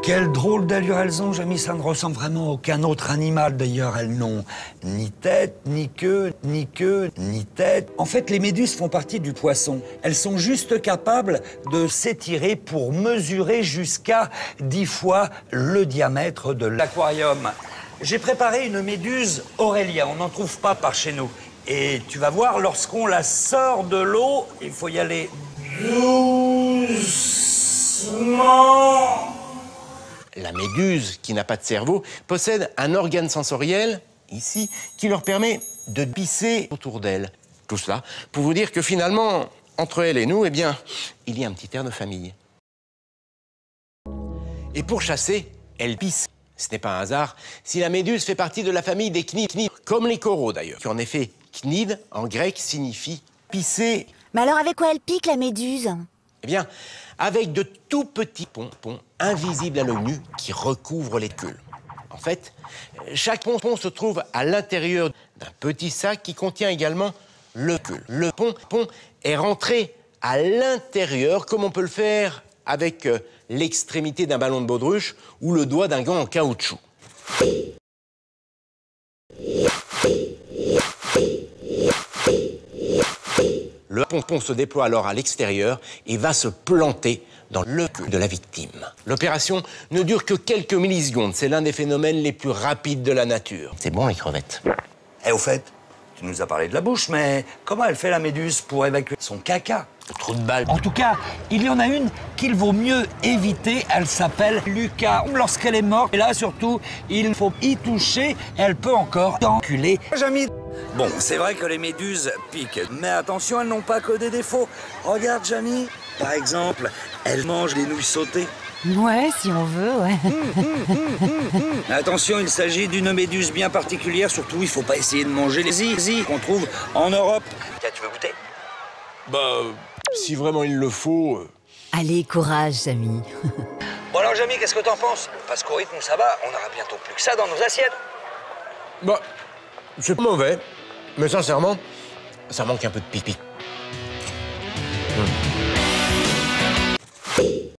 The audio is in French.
Quelle drôle d'allure elles ont, Jamy, ça ne ressemble vraiment à aucun autre animal. D'ailleurs, elles n'ont ni tête, ni queue, ni queue, ni tête. En fait, les méduses font partie du poisson. Elles sont juste capables de s'étirer pour mesurer jusqu'à 10 fois le diamètre de l'aquarium. J'ai préparé une méduse Aurélia, on n'en trouve pas par chez nous. Et tu vas voir, lorsqu'on la sort de l'eau, il faut y aller doucement. La méduse, qui n'a pas de cerveau, possède un organe sensoriel, ici, qui leur permet de pisser autour d'elle. Tout cela pour vous dire que finalement, entre elle et nous, eh bien, il y a un petit air de famille. Et pour chasser, elle pisse. Ce n'est pas un hasard si la méduse fait partie de la famille des cnides, comme les coraux d'ailleurs. En effet, cnide, en grec, signifie pisser. Mais alors avec quoi elle pique, la méduse? Eh bien, avec de tout petits pompons invisibles à l'œil nu qui recouvrent les culs. En fait, chaque pompon se trouve à l'intérieur d'un petit sac qui contient également le cul. Le pompon est rentré à l'intérieur, comme on peut le faire avec l'extrémité d'un ballon de baudruche ou le doigt d'un gant en caoutchouc. Le pompon se déploie alors à l'extérieur et va se planter dans le cul de la victime. L'opération ne dure que quelques millisecondes. C'est l'un des phénomènes les plus rapides de la nature. C'est bon, les crevettes. Et au fait, tu nous as parlé de la bouche, mais comment elle fait la méduse pour évacuer son caca? Trou de balle. En tout cas, il y en a une qu'il vaut mieux éviter. Elle s'appelle Lucas. Lorsqu'elle est morte, et là surtout, il faut y toucher. Elle peut encore t'enculer. Jamy. Bon, c'est vrai que les méduses piquent, mais attention, elles n'ont pas que des défauts. Regarde, Jamy, par exemple, elles mangent les nouilles sautées. Ouais, si on veut, ouais. Attention, il s'agit d'une méduse bien particulière. Surtout, il ne faut pas essayer de manger les zizi qu'on trouve en Europe. Tiens, tu veux goûter? Bah, si vraiment il le faut... Allez, courage, Jamy. Bon alors, Jamy, qu'est-ce que t'en penses? Parce qu'au rythme où ça va, on aura bientôt plus que ça dans nos assiettes. Bah, c'est pas mauvais, mais sincèrement, ça manque un peu de pipi.